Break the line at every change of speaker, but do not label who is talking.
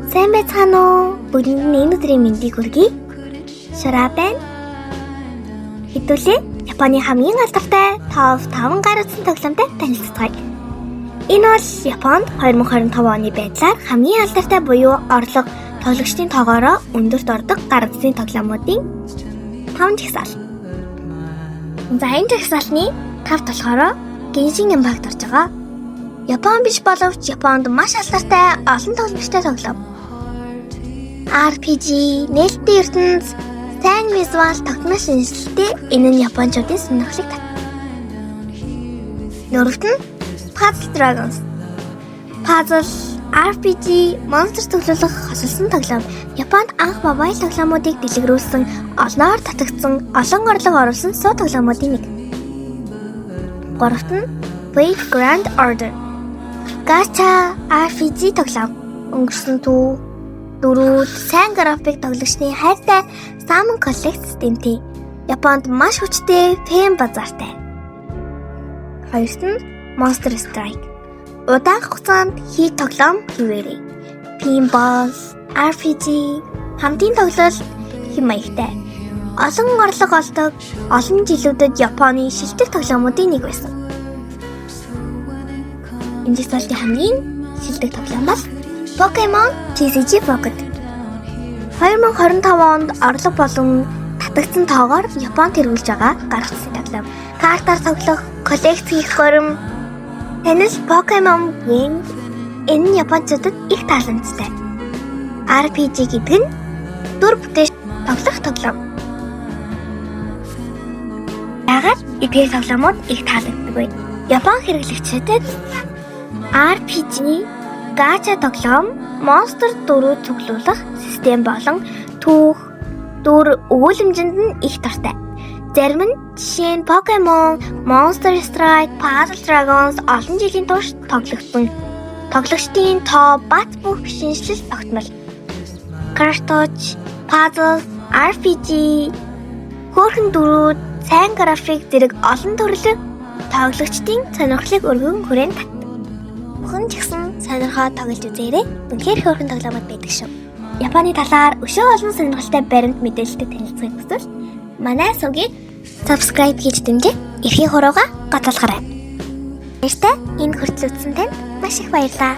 Сайн байцгаана уу? Бүгдэнд нь энэ өдрийн мэндийг хүргэе. Шара байна. Хэдүүлээ Японы хамгийн алдартай топ 5 гар утсан тоглоомтой танилцгаая. Энэ бол Японд 2025 оны байдлаар хамгийн алдартай буюу орлого тоглогчдын тоогоороо өндөрт ордог гар утсны тоглоомуудын 5 жагсаал. За энэ жагсаалны 5 болохоор Genshin Impact орж байгаа. Япон биш боловч Японд маш алдартай олон тоглогчтой тоглоом. RPG, нээлттэй ертөнц, сайн визуал тогтмол шинжилгээтэй энэ нь японочдын сонирхлыг татна. Дөрөвт нь Puzzle Dragons. Puzzle, RPG, монстр тоглох хосолсон тоглоом. Японд анх мобайл тоглоомуудыг дэлгэрүүлсэн, олноор татагдсан, олон орлого оруулсан суу тоглоомуудын нэг. Гуравт нь Blade Grand Order. Gacha RPG тоглоом. Өнгөрсөн төв, дөрүүд, сайн график тоглогчны хайртай Summon Collect системтэй. Японд маш хүчтэй фэн базартай. Хоёрт нь Monster Strike. Удаан хугацаанд хийх тоглоом хэвээрээ. Pinball, RPG, хамтын тоглолт хэм маягтай. Олон орлого олдог, олон жилүүдэд Японы шилдэг тоглоомуудын нэг байсан. Энэ жагсаалтын хамгийн шилдэг тоглоом бол Pokemon TCG Pocket. 2025 онд орлого болон татагдсан тоогоор Японд тэргүүлж байгаа гар утсны тоглоом. Картаар тоглох, коллекц хийх горим. Танил Pokemon game энэ нь японочдод их таалагдтай. RPG гэдэг нь дүр бүтээж тоглох тоглоом. Яагаад эдгээр тоглоомууд их таалагддаг вэ? Япон хэрэглэгчдэд RPG, Gacha тоглоом, монстр дөрүүд цуглуулах систем болон түүх, дүр өгүүлэмжинд нь их дуртай. Зарим нь жишээ нь Pokemon, Monster Strike, Puzzle Dragons олон жилийн турш тоглогдсон. Тоглогчдын тоо бат бөх шинжилэл тогтмол. Cartouche, Puzzle, RPG, хөөрхөн дүрүүд, сайн график зэрэг олон төрлийн тоглогчдын сонирхлыг өргөн хүрээнд татдаг. Бүхэн ч гэсэн сонирхоод тоглож үзээрэй. Үнэхээр хөөрхөн тоглоомод байдаг шүү. Японы талаар өшөө олон сонирхолтой баримт мэдээлэлтэй танилцахыг хүсвэл манай сувгийг subscribe хийж дэмжиж эрхийн хурууга гоцолгоорой. Баяртай энэ хүртэл үзсэн танд маш их баярлалаа.